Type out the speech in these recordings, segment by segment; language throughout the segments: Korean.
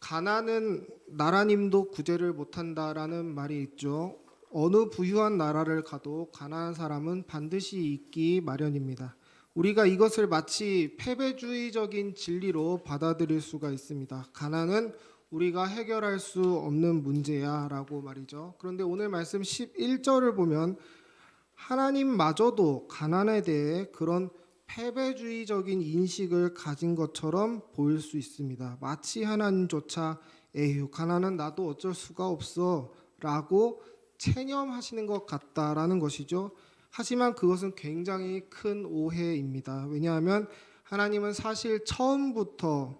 가난은 나라님도 구제를 못한다라는 말이 있죠. 어느 부유한 나라를 가도 가난한 사람은 반드시 있기 마련입니다. 우리가 이것을 마치 패배주의적인 진리로 받아들일 수가 있습니다. 가난은 우리가 해결할 수 없는 문제야라고 말이죠. 그런데 오늘 말씀 11절을 보면 하나님마저도 가난에 대해 그런 패배주의적인 인식을 가진 것처럼 보일 수 있습니다. 마치 하나님조차 에휴 가난은 나도 어쩔 수가 없어 라고 체념하시는 것 같다라는 것이죠. 하지만 그것은 굉장히 큰 오해입니다. 왜냐하면 하나님은 사실 처음부터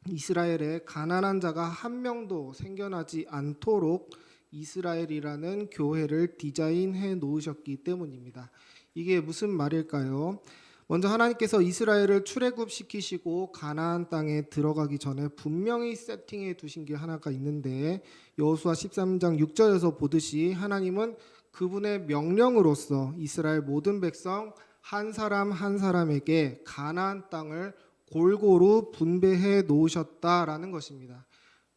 이스라엘에 가난한 자가 한 명도 생겨나지 않도록 이스라엘이라는 교회를 디자인해 놓으셨기 때문입니다. 이게 무슨 말일까요? 먼저 하나님께서 이스라엘을 출애굽시키시고 가나안 땅에 들어가기 전에 분명히 세팅해 두신 게 하나가 있는데, 여호수아 13장 6절에서 보듯이 하나님은 그분의 명령으로서 이스라엘 모든 백성 한 사람 한 사람에게 가나안 땅을 골고루 분배해 놓으셨다라는 것입니다.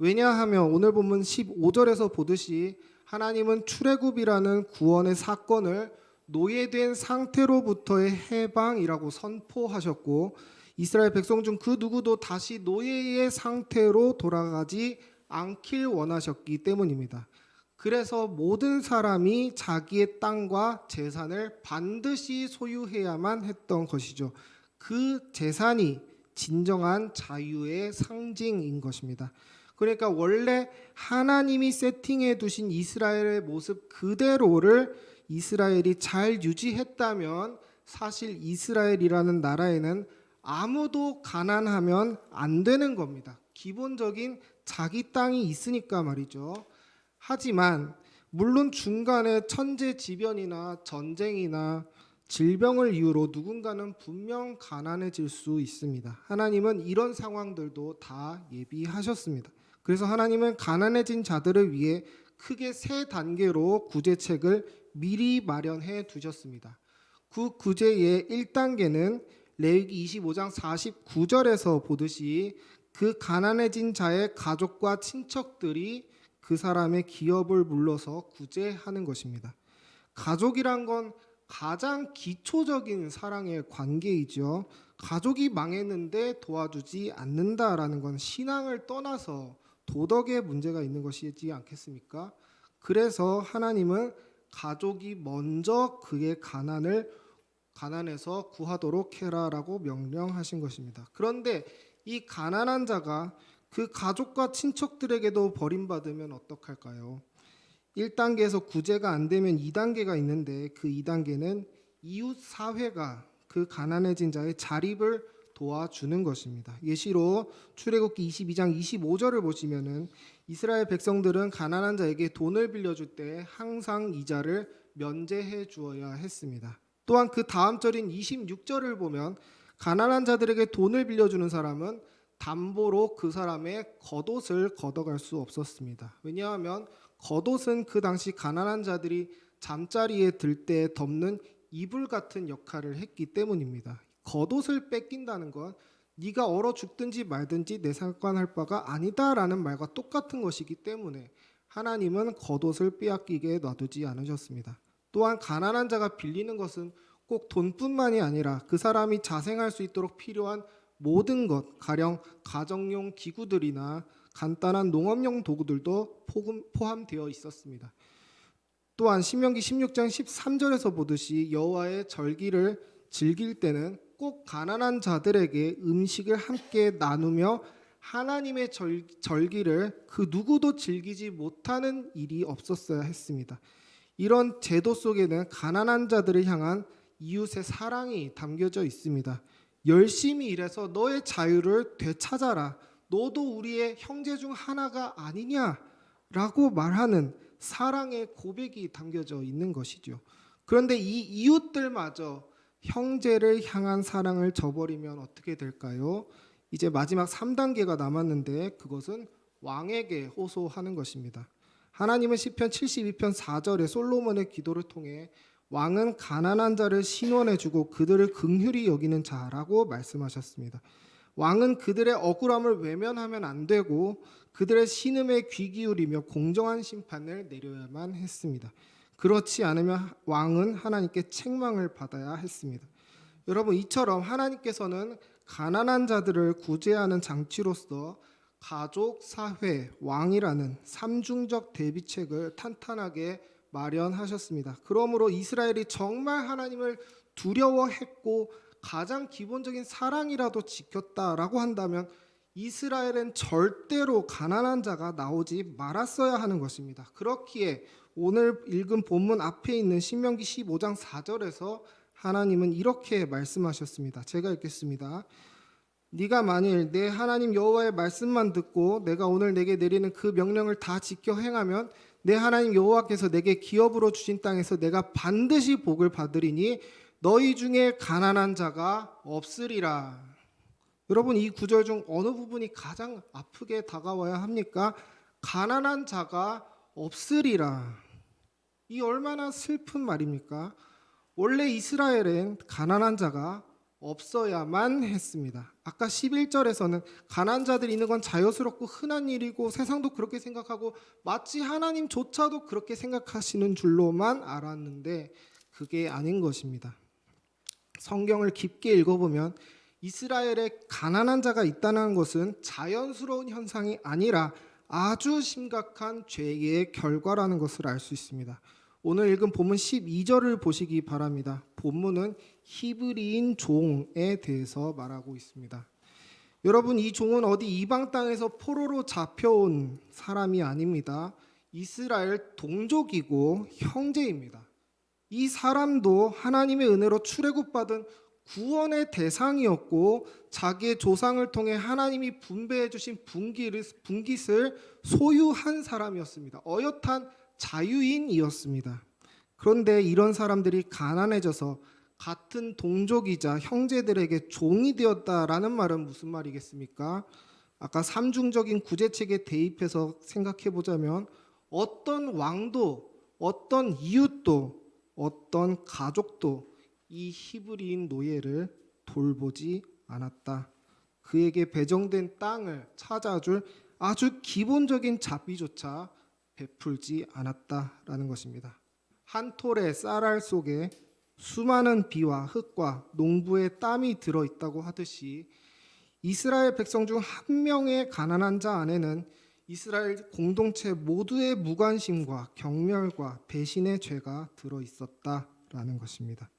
왜냐하면 오늘 본문 15절에서 보듯이 하나님은 출애굽이라는 구원의 사건을 노예된 상태로부터의 해방이라고 선포하셨고, 이스라엘 백성 중 그 누구도 다시 노예의 상태로 돌아가지 않길 원하셨기 때문입니다. 그래서 모든 사람이 자기의 땅과 재산을 반드시 소유해야만 했던 것이죠. 그 재산이 진정한 자유의 상징인 것입니다. 그러니까 원래 하나님이 세팅해 두신 이스라엘의 모습 그대로를 이스라엘이 잘 유지했다면 사실 이스라엘이라는 나라에는 아무도 가난하면 안 되는 겁니다. 기본적인 자기 땅이 있으니까 말이죠. 하지만 물론 중간에 천재지변이나 전쟁이나 질병을 이유로 누군가는 분명 가난해질 수 있습니다. 하나님은 이런 상황들도 다 예비하셨습니다. 그래서 하나님은 가난해진 자들을 위해 크게 세 단계로 구제책을 미리 마련해 두셨습니다. 그 구제의 1단계는 레위기 25장 49절에서 보듯이 그 가난해진 자의 가족과 친척들이 그 사람의 기업을 물러서 구제하는 것입니다. 가족이란 건 가장 기초적인 사랑의 관계이죠. 가족이 망했는데 도와주지 않는다라는 건 신앙을 떠나서 도덕의 문제가 있는 것이지 않겠습니까? 그래서 하나님은 가족이 먼저 그의 가난에서 구하도록 해라라고 명령하신 것입니다. 그런데 이 가난한 자가 그 가족과 친척들에게도 버림받으면 어떡할까요? 1단계에서 구제가 안 되면 2단계가 있는데, 그 2단계는 이웃 사회가 그 가난해진 자의 자립을 도와주는 것입니다. 예시로 출애굽기 22장 25절을 보시면은 이스라엘 백성들은 가난한 자에게 돈을 빌려줄 때 항상 이자를 면제해 주어야 했습니다. 또한 그 다음 절인 26절을 보면 가난한 자들에게 돈을 빌려주는 사람은 담보로 그 사람의 겉옷을 걷어갈 수 없었습니다. 왜냐하면 겉옷은 그 당시 가난한 자들이 잠자리에 들 때 덮는 이불 같은 역할을 했기 때문입니다. 겉옷을 뺏긴다는 건 네가 얼어 죽든지 말든지 내 상관할 바가 아니다라는 말과 똑같은 것이기 때문에 하나님은 겉옷을 빼앗기게 놔두지 않으셨습니다. 또한 가난한 자가 빌리는 것은 꼭 돈뿐만이 아니라 그 사람이 자생할 수 있도록 필요한 모든 것, 가령 가정용 기구들이나 간단한 농업용 도구들도 포함되어 있었습니다. 또한 신명기 16장 13절에서 보듯이 여호와의 절기를 즐길 때는 꼭 가난한 자들에게 음식을 함께 나누며 하나님의 절기를 그 누구도 즐기지 못하는 일이 없었어야 했습니다. 이런 제도 속에는 가난한 자들을 향한 이웃의 사랑이 담겨져 있습니다. 열심히 일해서 너의 자유를 되찾아라. 너도 우리의 형제 중 하나가 아니냐라고 말하는 사랑의 고백이 담겨져 있는 것이죠. 그런데 이 이웃들마저 형제를 향한 사랑을 저버리면 어떻게 될까요? 이제 마지막 3단계가 남았는데 그것은 왕에게 호소하는 것입니다. 하나님은 시편 72편 4절에 솔로몬의 기도를 통해 왕은 가난한 자를 신원해 주고 그들을 긍휼히 여기는 자라고 말씀하셨습니다. 왕은 그들의 억울함을 외면하면 안 되고 그들의 신음에 귀 기울이며 공정한 심판을 내려야만 했습니다. 그렇지 않으면 왕은 하나님께 책망을 받아야 했습니다. 여러분, 이처럼 하나님께서는 가난한 자들을 구제하는 장치로서 가족, 사회, 왕이라는 삼중적 대비책을 탄탄하게 마련하셨습니다. 그러므로 이스라엘이 정말 하나님을 두려워했고 가장 기본적인 사랑이라도 지켰다라고 한다면 이스라엘은 절대로 가난한 자가 나오지 말았어야 하는 것입니다. 그렇기에 오늘 읽은 본문 앞에 있는 신명기 15장 4절에서 하나님은 이렇게 말씀하셨습니다. 제가 읽겠습니다. 네가 만일 내 하나님 여호와의 말씀만 듣고 내가 오늘 내게 내리는 그 명령을 다 지켜 행하면 내 하나님 여호와께서 내게 기업으로 주신 땅에서 내가 반드시 복을 받으리니 너희 중에 가난한 자가 없으리라. 여러분, 이 구절 중 어느 부분이 가장 아프게 다가와야 합니까? 가난한 자가 없으리라. 이 얼마나 슬픈 말입니까? 원래 이스라엘엔 가난한 자가 없어야만 했습니다. 아까 11절에서는 가난한 자들이 있는 건 자연스럽고 흔한 일이고 세상도 그렇게 생각하고 마치 하나님조차도 그렇게 생각하시는 줄로만 알았는데 그게 아닌 것입니다. 성경을 깊게 읽어보면 이스라엘에 가난한 자가 있다는 것은 자연스러운 현상이 아니라 아주 심각한 죄의 결과라는 것을 알 수 있습니다. 오늘 읽은 본문 12절을 보시기 바랍니다. 본문은 히브리인 종에 대해서 말하고 있습니다. 여러분, 이 종은 어디 이방 땅에서 포로로 잡혀온 사람이 아닙니다. 이스라엘 동족이고 형제입니다. 이 사람도 하나님의 은혜로 출애굽받은 구원의 대상이었고 자기의 조상을 통해 하나님이 분배해 주신 분깃을 소유한 사람이었습니다. 어엿한 자유인이었습니다. 그런데 이런 사람들이 가난해져서 같은 동족이자 형제들에게 종이 되었다라는 말은 무슨 말이겠습니까? 아까 삼중적인 구제책에 대입해서 생각해 보자면 어떤 왕도, 어떤 이웃도, 어떤 가족도 이 히브리인 노예를 돌보지 않았다. 그에게 배정된 땅을 찾아줄 아주 기본적인 자비조차 베풀지 않았다라는 것입니다. 한 톨의 쌀알 속에 수많은 비와 흙과 농부의 땀이 들어있다고 하듯이 이스라엘 백성 중 한 명의 가난한 자 안에는 이스라엘 공동체 모두의 무관심과 경멸과 배신의 죄가 들어있었다라는 것입니다.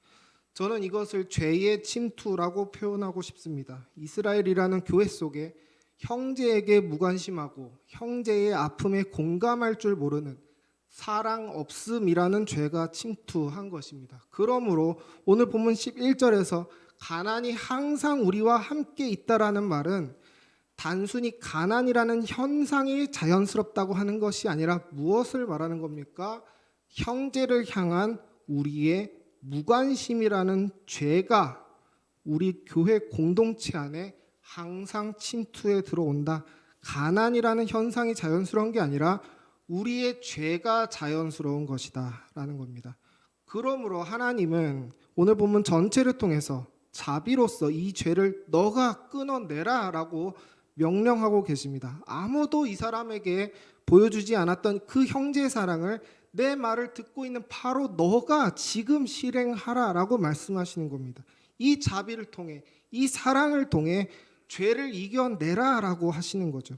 저는 이것을 죄의 침투라고 표현하고 싶습니다. 이스라엘이라는 교회 속에 형제에게 무관심하고 형제의 아픔에 공감할 줄 모르는 사랑 없음이라는 죄가 침투한 것입니다. 그러므로 오늘 본문 11절에서 가난이 항상 우리와 함께 있다라는 말은 단순히 가난이라는 현상이 자연스럽다고 하는 것이 아니라 무엇을 말하는 겁니까? 형제를 향한 우리의 무관심이라는 죄가 우리 교회 공동체 안에 항상 침투해 들어온다. 가난이라는 현상이 자연스러운 게 아니라 우리의 죄가 자연스러운 것이다 라는 겁니다. 그러므로 하나님은 오늘 본문 전체를 통해서 자비로서 이 죄를 너가 끊어내라 라고 명령하고 계십니다. 아무도 이 사람에게 보여주지 않았던 그 형제의 사랑을 내 말을 듣고 있는 바로 너가 지금 실행하라 라고 말씀하시는 겁니다. 이 자비를 통해, 이 사랑을 통해 죄를 이겨내라 라고 하시는 거죠.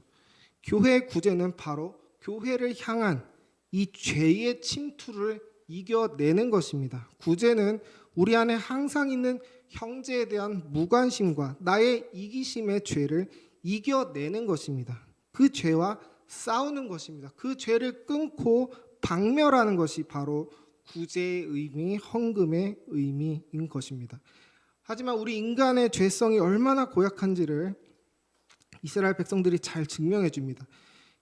교회의 구제는 바로 교회를 향한 이 죄의 침투를 이겨내는 것입니다. 구제는 우리 안에 항상 있는 형제에 대한 무관심과 나의 이기심의 죄를 이겨내는 것입니다. 그 죄와 싸우는 것입니다. 그 죄를 끊고 박멸하는 것이 바로 구제의 의미, 헌금의 의미인 것입니다. 하지만 우리 인간의 죄성이 얼마나 고약한지를 이스라엘 백성들이 잘 증명해 줍니다.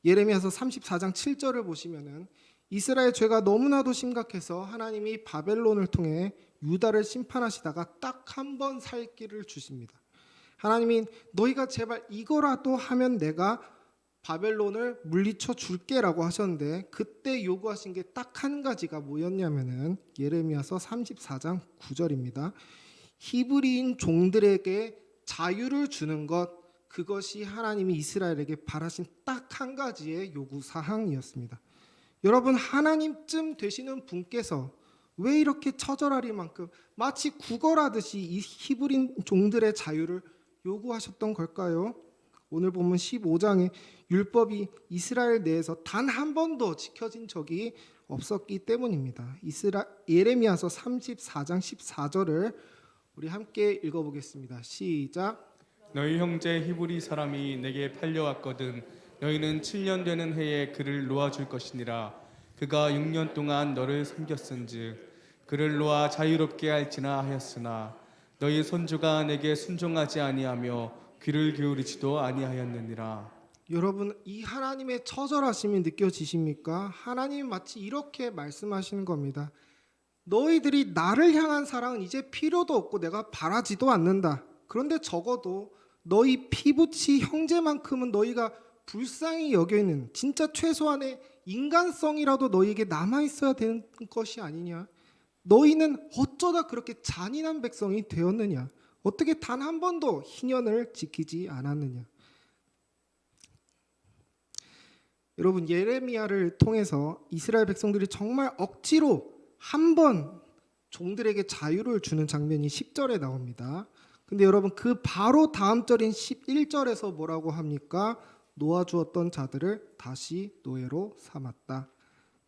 예레미야서 34장 7절을 보시면은 이스라엘 죄가 너무나도 심각해서 하나님이 바벨론을 통해 유다를 심판하시다가 딱 한 번 살 길을 주십니다. 하나님이 너희가 제발 이거라도 하면 내가 바벨론을 물리쳐 줄게라고 하셨는데 그때 요구하신 게 딱 한 가지가 뭐였냐면은 예레미야서 34장 9절입니다. 히브리인 종들에게 자유를 주는 것, 그것이 하나님이 이스라엘에게 바라신 딱 한 가지의 요구 사항이었습니다. 여러분, 하나님쯤 되시는 분께서 왜 이렇게 처절할 만큼 마치 구걸하듯이 이 히브리 종들의 자유를 요구하셨던 걸까요? 오늘 보면 15장의 율법이 이스라엘 내에서 단 한 번도 지켜진 적이 없었기 때문입니다. 예레미야서 34장 14절을 우리 함께 읽어보겠습니다. 시작. 너희 형제 히브리 사람이 내게 팔려왔거든 너희는 7년 되는 해에 그를 놓아줄 것이니라. 그가 6년 동안 너를 섬겼은즉 그를 놓아 자유롭게 할지나 하였으나 너희 손주가 내게 순종하지 아니하며 귀를 기울이지도 아니하였느니라. 여러분, 이 하나님의 처절하심이 느껴지십니까? 하나님이 마치 이렇게 말씀하시는 겁니다. 너희들이 나를 향한 사랑은 이제 필요도 없고 내가 바라지도 않는다. 그런데 적어도 너희 피부치 형제만큼은 너희가 불쌍히 여겨있는 진짜 최소한의 인간성이라도 너희에게 남아있어야 되는 것이 아니냐. 너희는 어쩌다 그렇게 잔인한 백성이 되었느냐. 어떻게 단 한 번도 희년을 지키지 않았느냐. 여러분, 예레미야를 통해서 이스라엘 백성들이 정말 억지로 한 번 종들에게 자유를 주는 장면이 10절에 나옵니다. 근데 여러분, 그 바로 다음 절인 11절에서 뭐라고 합니까? 놓아주었던 자들을 다시 노예로 삼았다.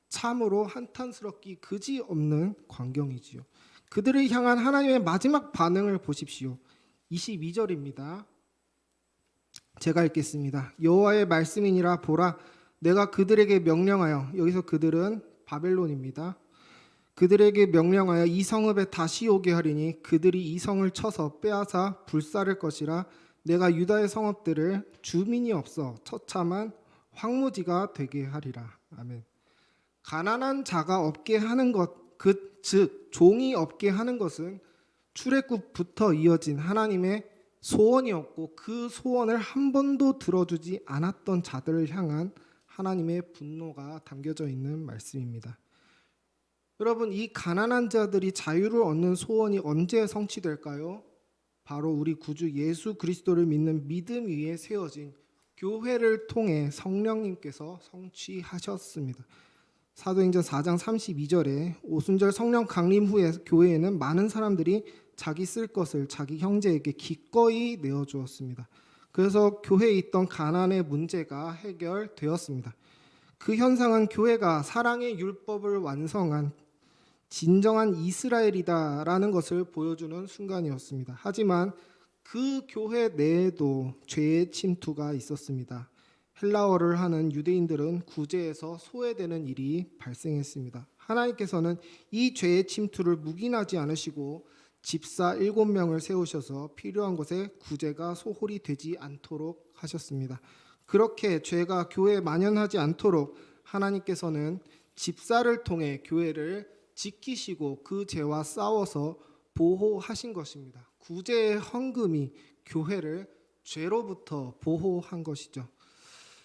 참으로 한탄스럽기 그지없는 광경이지요. 그들을 향한 하나님의 마지막 반응을 보십시오. 22절입니다. 제가 읽겠습니다. 여호와의 말씀이니라. 보라, 내가 그들에게 명령하여, 여기서 그들은 바벨론입니다. 그들에게 명령하여 이 성읍에 다시 오게 하리니 그들이 이 성을 쳐서 빼앗아 불사를 것이라. 내가 유다의 성읍들을 주민이 없어 처참한 황무지가 되게 하리라. 아멘. 가난한 자가 없게 하는 것, 즉 종이 없게 하는 것은 출애굽부터 이어진 하나님의 소원이었고, 그 소원을 한 번도 들어주지 않았던 자들을 향한 하나님의 분노가 담겨져 있는 말씀입니다. 여러분, 이 가난한 자들이 자유를 얻는 소원이 언제 성취될까요? 바로 우리 구주 예수 그리스도를 믿는 믿음 위에 세워진 교회를 통해 성령님께서 성취하셨습니다. 사도행전 4장 32절에 오순절 성령 강림 후에 교회에는 많은 사람들이 자기 쓸 것을 자기 형제에게 기꺼이 내어주었습니다. 그래서 교회에 있던 가난의 문제가 해결되었습니다. 그 현상은 교회가 사랑의 율법을 완성한 진정한 이스라엘이다라는 것을 보여주는 순간이었습니다. 하지만 그 교회 내에도 죄의 침투가 있었습니다. 헬라어를 하는 유대인들은 구제에서 소외되는 일이 발생했습니다. 하나님께서는 이 죄의 침투를 묵인하지 않으시고 집사 7명을 세우셔서 필요한 곳에 구제가 소홀히 되지 않도록 하셨습니다. 그렇게 죄가 교회에 만연하지 않도록 하나님께서는 집사를 통해 교회를 지키시고 그 죄와 싸워서 보호하신 것입니다. 구제의 헌금이 교회를 죄로부터 보호한 것이죠.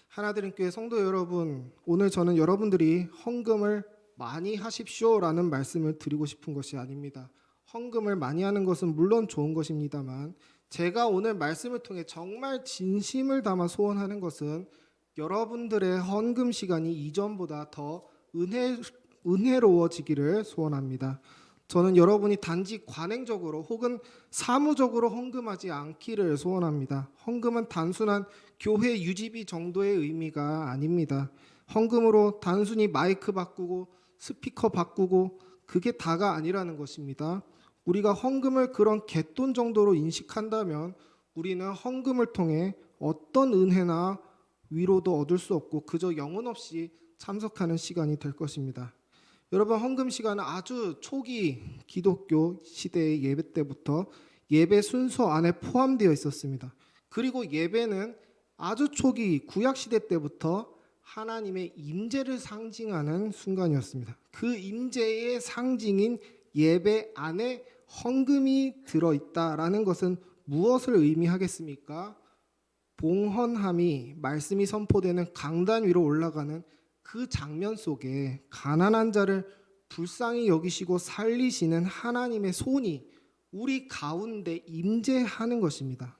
하나드림교회 성도 여러분, 오늘 저는 여러분들이 헌금을 많이 하십시오라는 말씀을 드리고 싶은 것이 아닙니다. 헌금을 많이 하는 것은 물론 좋은 것입니다만, 제가 오늘 말씀을 통해 정말 진심을 담아 소원하는 것은 여러분들의 헌금 시간이 이전보다 더 은혜로워지기를 소원합니다. 저는 여러분이 단지 관행적으로 혹은 사무적으로 헌금하지 않기를 소원합니다. 헌금은 단순한 교회 유지비 정도의 의미가 아닙니다. 헌금으로 단순히 마이크 바꾸고 스피커 바꾸고 그게 다가 아니라는 것입니다. 우리가 헌금을 그런 갯돈 정도로 인식한다면 우리는 헌금을 통해 어떤 은혜나 위로도 얻을 수 없고 그저 영혼 없이 참석하는 시간이 될 것입니다. 여러분, 헌금 시간은 아주 초기 기독교 시대의 예배 때부터 예배 순서 안에 포함되어 있었습니다. 그리고 예배는 아주 초기 구약 시대 때부터 하나님의 임재를 상징하는 순간이었습니다. 그 임재의 상징인 예배 안에 헌금이 들어있다라는 것은 무엇을 의미하겠습니까? 봉헌함이 말씀이 선포되는 강단 위로 올라가는 그 장면 속에 가난한 자를 불쌍히 여기시고 살리시는 하나님의 손이 우리 가운데 임재하는 것입니다.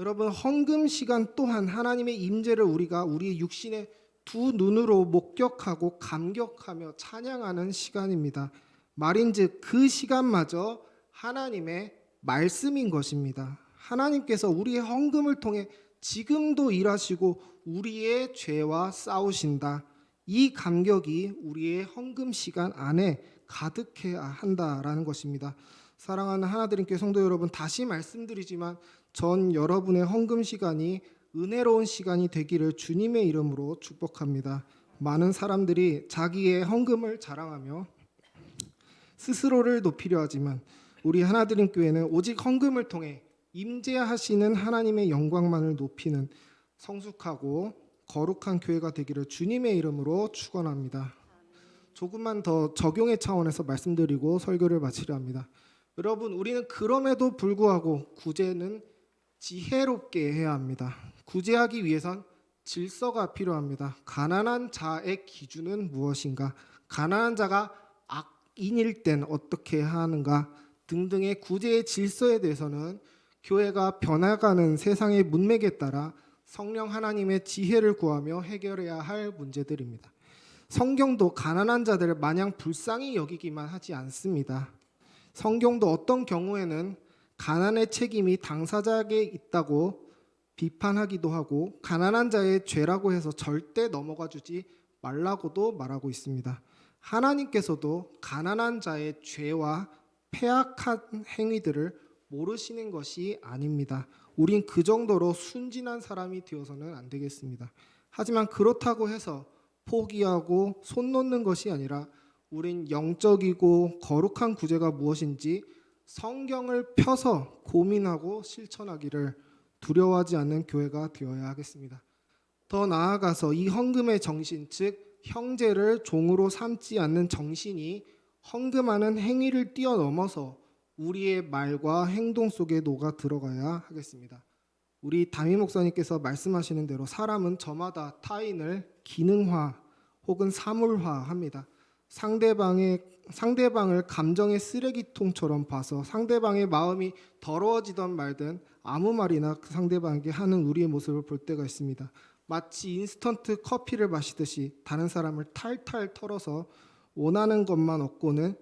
여러분, 헌금 시간 또한 하나님의 임재를 우리가 우리의 육신의 두 눈으로 목격하고 감격하며 찬양하는 시간입니다. 말인즉 그 시간마저 하나님의 말씀인 것입니다. 하나님께서 우리의 헌금을 통해 지금도 일하시고 우리의 죄와 싸우신다. 이 감격이 우리의 헌금 시간 안에 가득해야 한다라는 것입니다. 사랑하는 하나님 교회 성도 여러분, 다시 말씀드리지만 전 여러분의 헌금 시간이 은혜로운 시간이 되기를 주님의 이름으로 축복합니다. 많은 사람들이 자기의 헌금을 자랑하며 스스로를 높이려 하지만 우리 하나님 교회는 오직 헌금을 통해 임재하시는 하나님의 영광만을 높이는 성숙하고 거룩한 교회가 되기를 주님의 이름으로 축원합니다. 조금만 더 적용의 차원에서 말씀드리고 설교를 마치려 합니다. 여러분, 우리는 그럼에도 불구하고 구제는 지혜롭게 해야 합니다. 구제하기 위해선 질서가 필요합니다. 가난한 자의 기준은 무엇인가? 가난한 자가 악인일 땐 어떻게 하는가? 등등의 구제의 질서에 대해서는 교회가 변화가는 세상의 문맥에 따라 성령 하나님의 지혜를 구하며 해결해야 할 문제들입니다. 성경도 가난한 자들을 마냥 불쌍히 여기기만 하지 않습니다. 성경도 어떤 경우에는 가난의 책임이 당사자에게 있다고 비판하기도 하고 가난한 자의 죄라고 해서 절대 넘어가 주지 말라고도 말하고 있습니다. 하나님께서도 가난한 자의 죄와 패악한 행위들을 모르시는 것이 아닙니다. 우린 그 정도로 순진한 사람이 되어서는 안 되겠습니다. 하지만 그렇다고 해서 포기하고 손 놓는 것이 아니라 우린 영적이고 거룩한 구제가 무엇인지 성경을 펴서 고민하고 실천하기를 두려워하지 않는 교회가 되어야 하겠습니다. 더 나아가서 이 헌금의 정신, 즉 형제를 종으로 삼지 않는 정신이 헌금하는 행위를 뛰어넘어서 우리의 말과 행동 속에 녹아 들어가야 하겠습니다. 우리 담임 목사님께서 말씀하시는 대로 사람은 저마다 타인을 기능화 혹은 사물화합니다. 상대방을 감정의 쓰레기통처럼 봐서 상대방의 마음이 더러워지던 말든 아무 말이나 그 상대방에게 하는 우리의 모습을 볼 때가 있습니다. 마치 인스턴트 커피를 마시듯이 다른 사람을 탈탈 털어서 원하는 것만 얻고는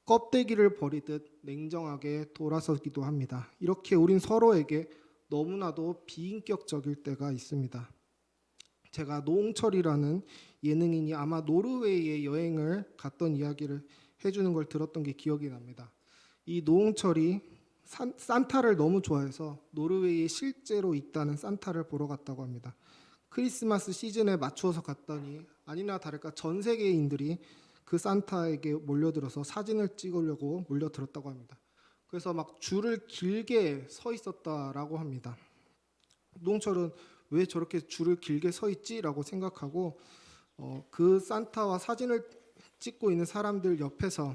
껍데기를 버리듯 냉정하게 돌아서기도 합니다. 이렇게 우린 서로에게 너무나도 비인격적일 때가 있습니다. 제가 노홍철이라는 예능인이 아마 노르웨이에 여행을 갔던 이야기를 해주는 걸 들었던 게 기억이 납니다. 이 노홍철이 산타를 너무 좋아해서 노르웨이에 실제로 있다는 산타를 보러 갔다고 합니다. 크리스마스 시즌에 맞추어서 갔더니 아니나 다를까 전 세계인들이 그 산타에게 몰려들어서 사진을 찍으려고 몰려들었다고 합니다. 그래서 막 줄을 길게 서 있었다라고 합니다. 노홍철은 왜 저렇게 줄을 길게 서 있지라고 생각하고 그 산타와 사진을 찍고 있는 사람들 옆에서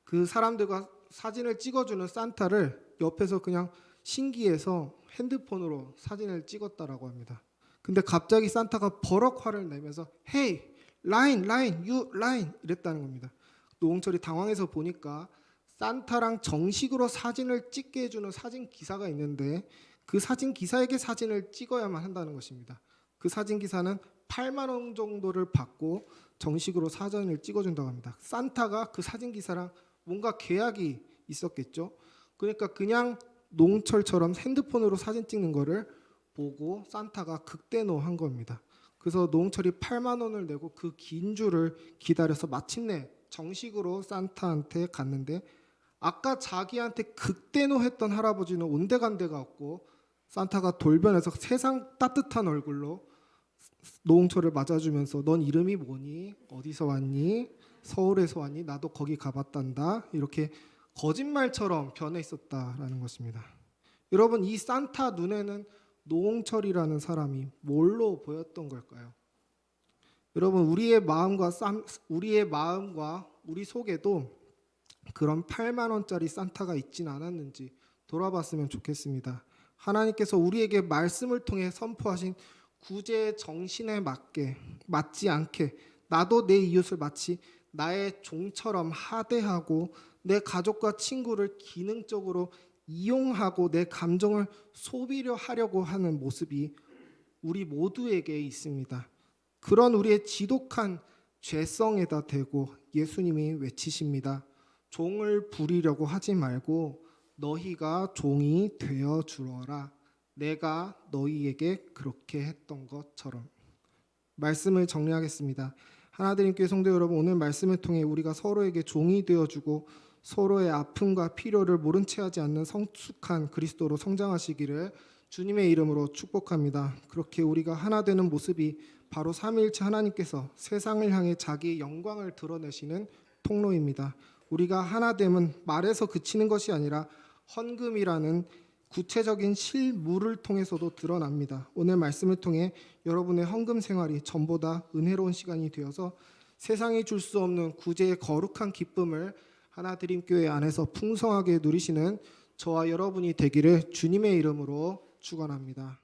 그 사람들과 사진을 찍어주는 산타를 옆에서 그냥 신기해서 핸드폰으로 사진을 찍었다라고 합니다. 근데 갑자기 산타가 버럭 화를 내면서 Hey, line, you line 이랬다는 겁니다. 노홍철이 당황해서 보니까 산타랑 정식으로 사진을 찍게 해주는 사진 기사가 있는데 그 사진 기사에게 사진을 찍어야만 한다는 것입니다. 그 사진 기사는 8만 원 정도를 받고 정식으로 사진을 찍어준다고 합니다. 산타가 그 사진 기사랑 뭔가 계약이 있었겠죠. 그러니까 그냥 노홍철처럼 핸드폰으로 사진 찍는 거를 보고 산타가 극대노한 겁니다. 그래서 노홍철이 8만 원을 내고 그 긴 줄을 기다려서 마침내 정식으로 산타한테 갔는데 아까 자기한테 극대노했던 할아버지는 온데간데가 없고 산타가 돌변해서 세상 따뜻한 얼굴로 노홍철을 맞아주면서 넌 이름이 뭐니? 어디서 왔니? 서울에서 왔니? 나도 거기 가봤단다. 이렇게 거짓말처럼 변해 있었다라는 것입니다. 여러분, 이 산타 눈에는 노홍철이라는 사람이 뭘로 보였던 걸까요? 여러분, 우리의 마음과 우리 속에도 그런 8만 원짜리 산타가 있진 않았는지 돌아봤으면 좋겠습니다. 하나님께서 우리에게 말씀을 통해 선포하신 구제의 정신에 맞지 않게 나도 내 이웃을 마치 나의 종처럼 하대하고 내 가족과 친구를 기능적으로 이용하고 내 감정을 소비려 하려고 하는 모습이 우리 모두에게 있습니다. 그런 우리의 지독한 죄성에다 대고 예수님이 외치십니다. 종을 부리려고 하지 말고 너희가 종이 되어 주어라. 내가 너희에게 그렇게 했던 것처럼. 말씀을 정리하겠습니다. 하나님께 성도 여러분, 오늘 말씀을 통해 우리가 서로에게 종이 되어주고 서로의 아픔과 필요를 모른 채 하지 않는 성숙한 그리스도로 성장하시기를 주님의 이름으로 축복합니다. 그렇게 우리가 하나 되는 모습이 바로 삼위일체 하나님께서 세상을 향해 자기의 영광을 드러내시는 통로입니다. 우리가 하나됨은 말에서 그치는 것이 아니라 헌금이라는 구체적인 실물을 통해서도 드러납니다. 오늘 말씀을 통해 여러분의 헌금 생활이 전보다 은혜로운 시간이 되어서 세상이 줄 수 없는 구제의 거룩한 기쁨을 하나드림교회 안에서 풍성하게 누리시는 저와 여러분이 되기를 주님의 이름으로 축원합니다.